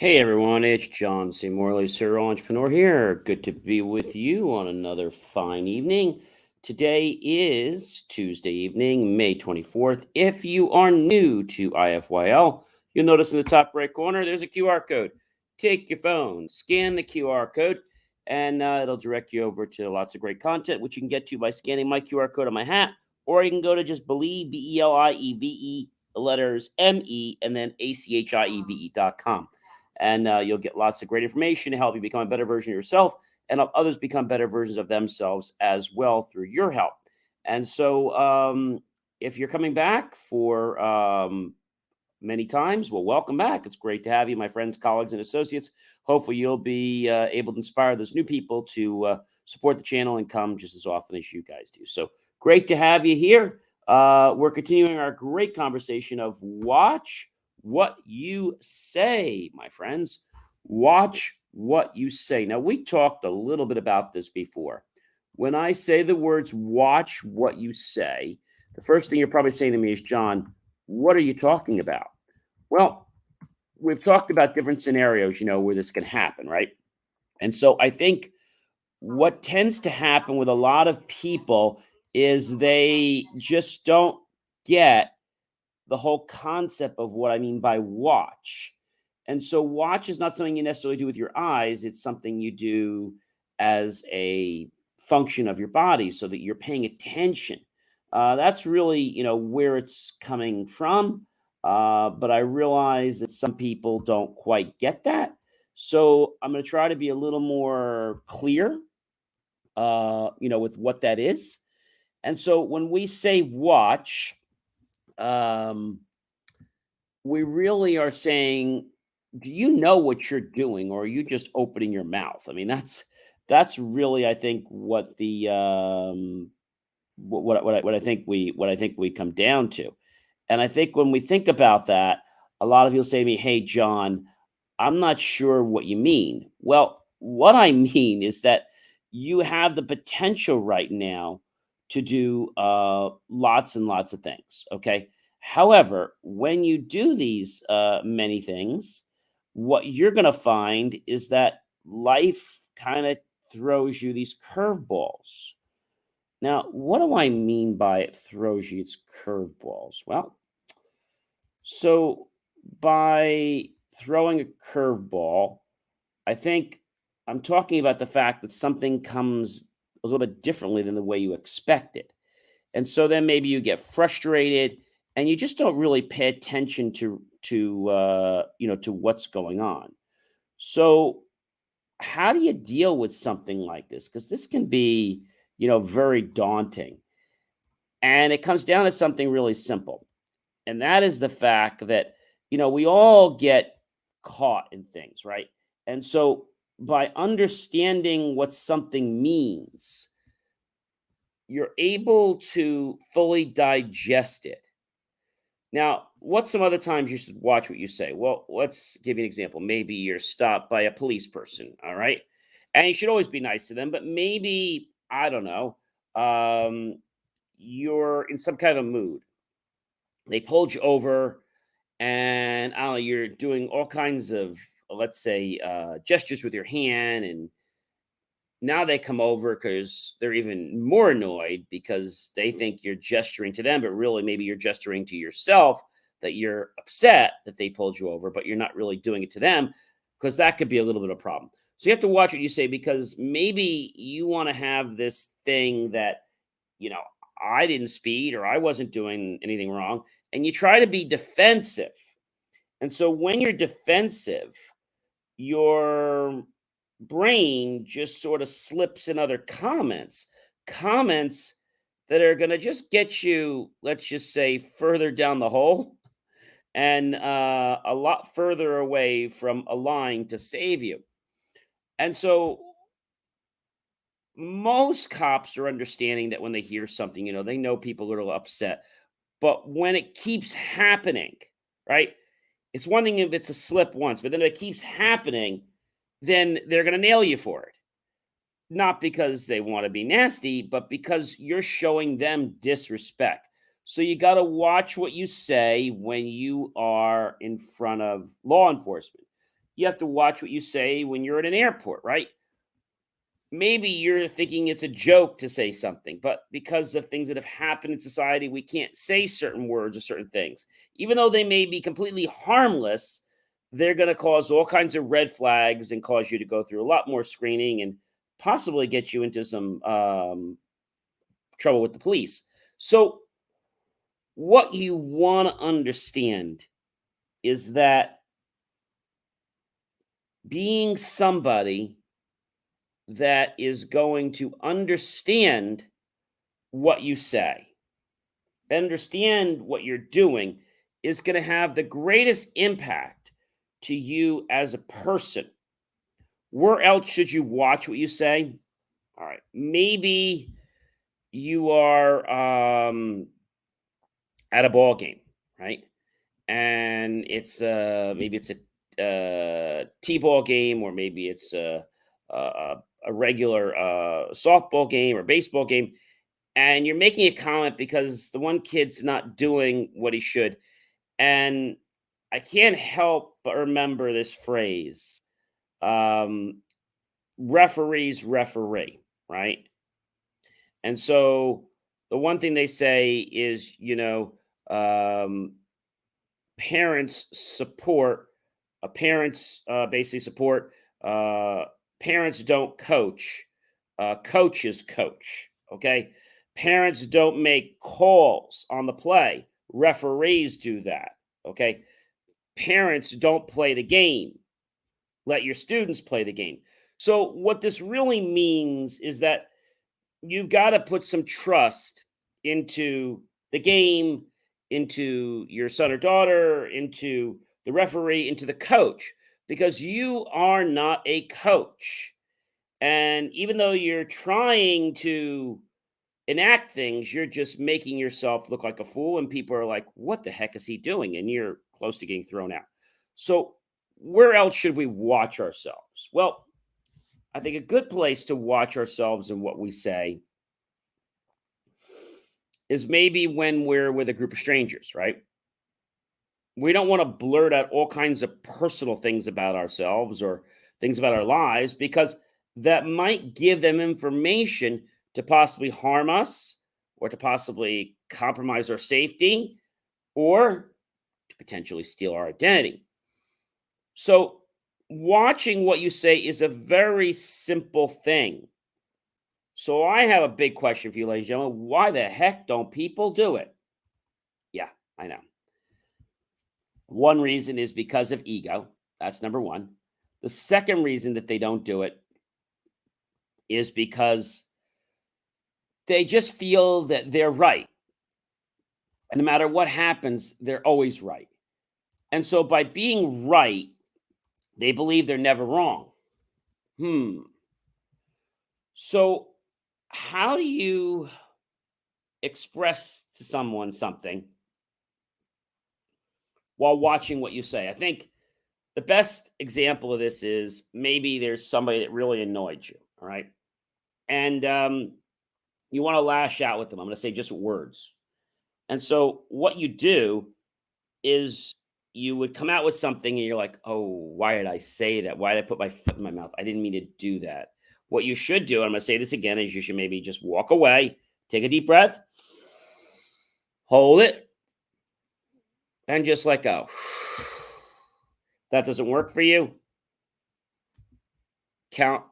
Hey everyone, it's John C. Morley, serial entrepreneur here. Good to be with you on another fine evening. Today is Tuesday evening, May 24th. If you are new to IFYL, you'll notice in the top right corner there's a QR code. Take your phone, scan the QR code, and it'll direct you over to lots of great content, which you can get to by scanning my QR code on my hat, or you can go to just Believe, BELIEVE, the letters ME, and then ACHIEVE.com, and you'll get lots of great information to help you become a better version of yourself and help others become better versions of themselves as well through your help. And so, if you're coming back for many times, well, welcome back. It's great to have you, my friends, colleagues, and associates. Hopefully, you'll be able to inspire those new people to support the channel and come just as often as you guys do. So great to have you here. We're continuing our great conversation of watch what you say, my friends. Watch what you say. Now, we talked a little bit about this before. When I say the words watch what you say, the first thing you're probably saying to me is, John, what are you talking about? Well, we've talked about different scenarios, where this can happen, right? And so I think what tends to happen with a lot of people is they just don't get the whole concept of what I mean by watch. And so, watch is not something you necessarily do with your eyes, it's something you do as a function of your body so that you're paying attention. That's really, where it's coming from. But I realize that some people don't quite get that. So, I'm going to try to be a little more clear, with what that is. And so, when we say watch, um, we really are saying, do you know what you're doing, or are you just opening your mouth? I mean, that's really, I think, what the what I think we come down to. And I think when we think about that, a lot of people say to me, "Hey, John, I'm not sure what you mean." Well, what I mean is that you have the potential right now to do lots and lots of things. Okay. However, when you do these many things, what you're going to find is that life kind of throws you these curveballs. Now, what do I mean by it throws you its curveballs? Well, so by throwing a curveball, I think I'm talking about the fact that something comes a little bit differently than the way you expect it. And so then maybe you get frustrated and you just don't really pay attention to what's going on. So how do you deal with something like this? Because this can be, very daunting. And it comes down to something really simple. And that is the fact that, we all get caught in things, right? And so by understanding what something means, you're able to fully digest it. Now, what's some other times you should watch what you say? Well, let's give you an example. Maybe you're stopped by a police person, all right? And you should always be nice to them, but maybe, I don't know, um, you're in some kind of a mood. They pulled you over, and I don't know, you're doing all kinds of, let's say, gestures with your hand, and now they come over because they're even more annoyed because they think you're gesturing to them, but really maybe you're gesturing to yourself, that you're upset that they pulled you over, but you're not really doing it to them, because that could be a little bit of a problem. So you have to watch what you say, because maybe you want to have this thing that, you know, I didn't speed or I wasn't doing anything wrong. And you try to be defensive. And so when you're defensive, your brain just sort of slips in other comments that are going to just get you, let's just say, further down the hole and a lot further away from a line to save you. And so most cops are understanding that when they hear something, they know people are a little upset. But when it keeps happening, right? It's one thing if it's a slip once, but then if it keeps happening, then they're going to nail you for it. Not because they want to be nasty, but because you're showing them disrespect. So you got to watch what you say when you are in front of law enforcement. you have to watch what you say when you're at an airport, right? Maybe you're thinking it's a joke to say something, but because of things that have happened in society, we can't say certain words or certain things. Even though they may be completely harmless, they're going to cause all kinds of red flags and cause you to go through a lot more screening and possibly get you into some trouble with the police. So, what you want to understand is that being somebody that is going to understand what you say, understand what you're doing, is going to have the greatest impact to you as a person. Where else should you watch what you say? All right, maybe you are at a ball game, right? And it's maybe it's a t-ball game, or maybe it's a regular softball game or baseball game, and you're making a comment because the one kid's not doing what he should. And I can't help but remember this phrase, um, referees referee, right? And so the one thing they say is, parents support, parents basically support, uh, parents don't coach, coaches coach. Okay. Parents don't make calls on the play, referees do that. Okay. Parents don't play the game, let your students play the game. So, what this really means is that you've got to put some trust into the game, into your son or daughter, into the referee, into the coach, because you are not a coach. And even though you're trying to enact things, you're just making yourself look like a fool. And people are like, what the heck is he doing? And you're close to getting thrown out. So, where else should we watch ourselves? Well, I think a good place to watch ourselves and what we say is maybe when we're with a group of strangers, right? We don't want to blurt out all kinds of personal things about ourselves or things about our lives, because that might give them information to possibly harm us, or to possibly compromise our safety, or to potentially steal our identity. So, watching what you say is a very simple thing. So, I have a big question for you, ladies and gentlemen. Why the heck don't people do it? Yeah, I know. One reason is because of ego. That's number one. The second reason that they don't do it is because they just feel that they're right. And no matter what happens, they're always right. And so by being right, they believe they're never wrong. Hmm. So, how do you express to someone something while watching what you say? I think the best example of this is maybe there's somebody that really annoyed you. All right. And you want to lash out with them. I'm going to say just words. And so what you do is you would come out with something and you're like, oh, why did I say that? Why did I put my foot in my mouth? I didn't mean to do that. What you should do, and I'm going to say this again, is you should maybe just walk away, take a deep breath, hold it, and just let go. That doesn't work for you. Count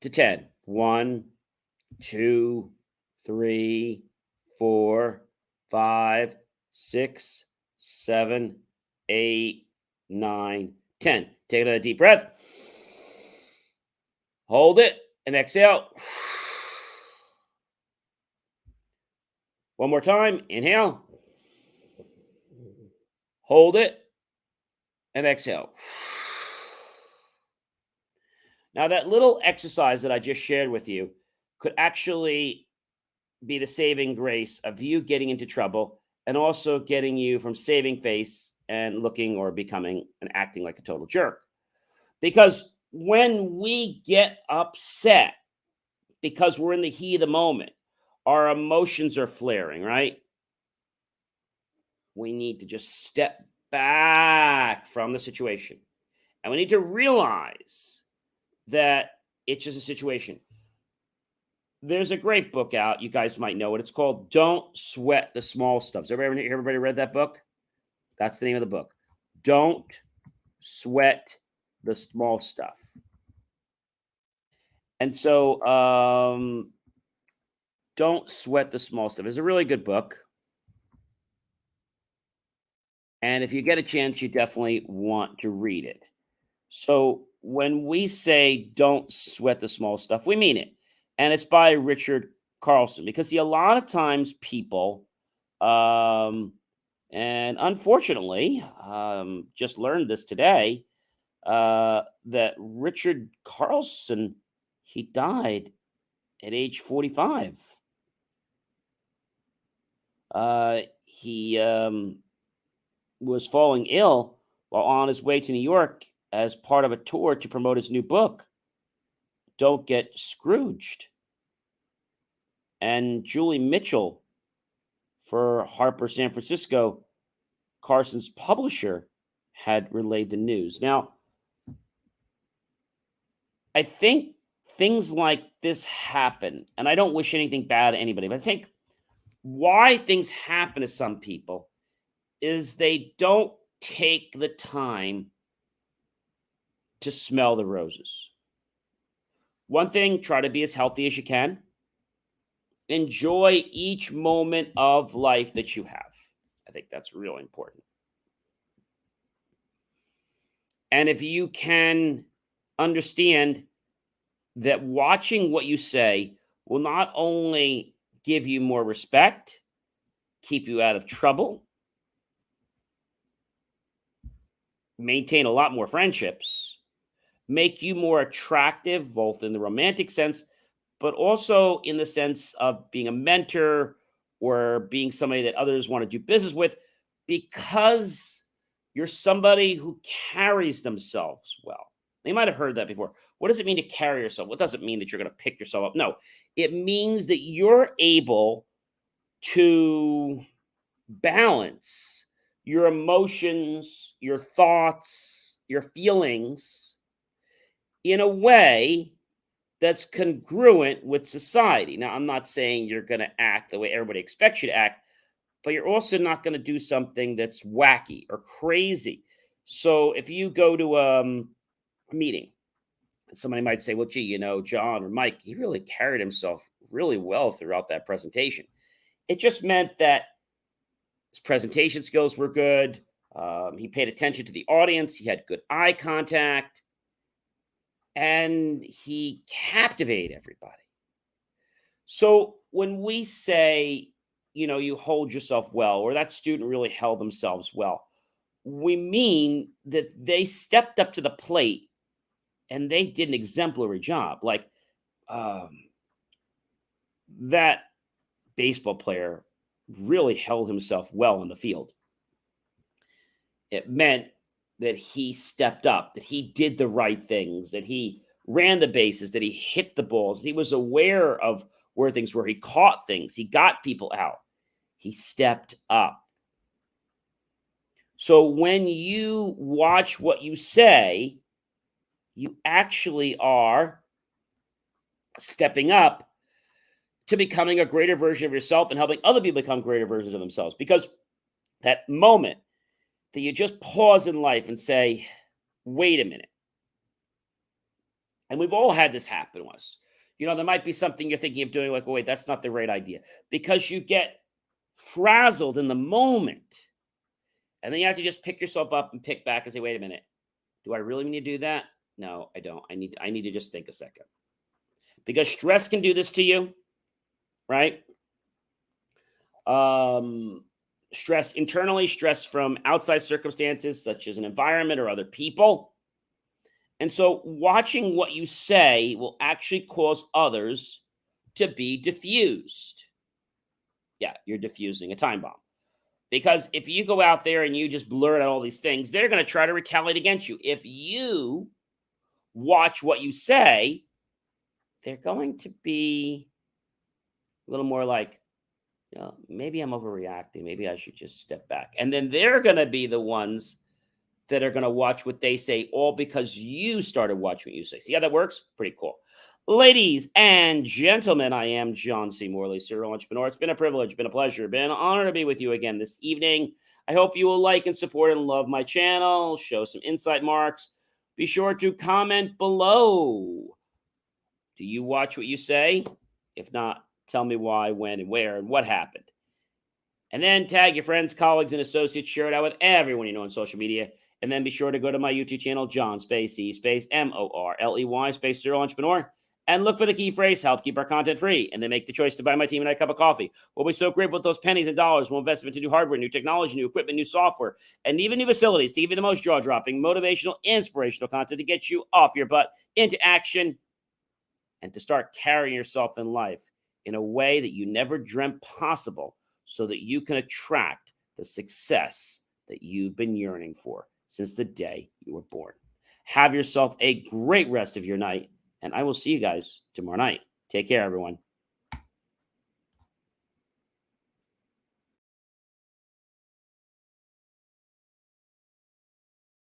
to 10. 1, 2, 3, 4, 5, 6, 7, 8, 9, 10. Take another deep breath. Hold it and exhale. One more time. Inhale. Hold it and exhale. Now, that little exercise that I just shared with you could actually be the saving grace of you getting into trouble, and also getting you from saving face and looking or becoming and acting like a total jerk. Because when we get upset because we're in the heat of the moment, our emotions are flaring, right? We need to just step back from the situation And we need to realize that it's just a situation. There's a great book out. You guys might know it. It's called Don't Sweat the Small Stuff. Has everybody read that book? That's the name of the book. Don't sweat the small stuff. And so, Don't Sweat the Small Stuff is a really good book. And if you get a chance, you definitely want to read it. So when we say don't sweat the small stuff, we mean it. And it's by Richard Carlson because see, a lot of times people, um, and unfortunately, just learned this today, that Richard Carlson, he died at age 45. He was falling ill while on his way to New York as part of a tour to promote his new book, Don't Get Scrooged. And Julie Mitchell for Harper San Francisco, Carson's publisher, had relayed the news. Now, I think things like this happen, and I don't wish anything bad to anybody, but I think why things happen to some people is they don't take the time to smell the roses. One thing, try to be as healthy as you can. Enjoy each moment of life that you have. I think that's really important. And if you can understand that watching what you say will not only give you more respect, keep you out of trouble, maintain a lot more friendships, make you more attractive, both in the romantic sense, but also in the sense of being a mentor or being somebody that others want to do business with, because you're somebody who carries themselves well. They might have heard that before. What does it mean to carry yourself? What does it mean that you're going to pick yourself up? No, it means that you're able to balance your emotions, your thoughts, your feelings in a way that's congruent with society. Now, I'm not saying you're going to act the way everybody expects you to act, but you're also not going to do something that's wacky or crazy. So if you go to a meeting, somebody might say, well, gee, John or Mike, he really carried himself really well throughout that presentation. It just meant that his presentation skills were good. He paid attention to the audience. He had good eye contact. And he captivated everybody. So when we say, you hold yourself well, or that student really held themselves well, we mean that they stepped up to the plate and they did an exemplary job. Like that baseball player really held himself well in the field. It meant that he stepped up, that he did the right things, that he ran the bases, that he hit the balls, he was aware of where things were, he caught things, he got people out, he stepped up. So when you watch what you say, you actually are stepping up to becoming a greater version of yourself and helping other people become greater versions of themselves. Because that moment that you just pause in life and say, wait a minute. And we've all had this happen to us. There might be something you're thinking of doing, like, oh, wait, that's not the right idea. Because you get frazzled in the moment. And then you have to just pick yourself up and pick back and say, wait a minute. Do I really need to do that? No, I don't. I need to just think a second. Because stress can do this to you, right? Stress internally, stress from outside circumstances, such as an environment or other people. And so watching what you say will actually cause others to be diffused. Yeah, you're diffusing a time bomb. Because if you go out there and you just blurt out all these things, they're going to try to retaliate against you. If you watch what you say, they're going to be a little more like, maybe I'm overreacting. Maybe I should just step back. And then they're going to be the ones that are going to watch what they say, all because you started watching what you say. See how that works? Pretty cool. Ladies and gentlemen, I am John C. Morley, serial entrepreneur. It's been a privilege, been a pleasure, been an honor to be with you again this evening. I hope you will like and support and love my channel, show some insight marks. Be sure to comment below. Do you watch what you say? If not, tell me why, when, and where, and what happened. And then tag your friends, colleagues, and associates. Share it out with everyone you know on social media. And then be sure to go to my YouTube channel, John Space E Space Morley Space Serial Entrepreneur, and look for the key phrase, help keep our content free. And then make the choice to buy my team and I a cup of coffee. We'll be so grateful with those pennies and dollars. We'll invest into new hardware, new technology, new equipment, new software, and even new facilities to give you the most jaw-dropping, motivational, inspirational content to get you off your butt into action and to start carrying yourself in life in a way that you never dreamt possible, so that you can attract the success that you've been yearning for since the day you were born. Have yourself a great rest of your night, and I will see you guys tomorrow night. Take care, everyone.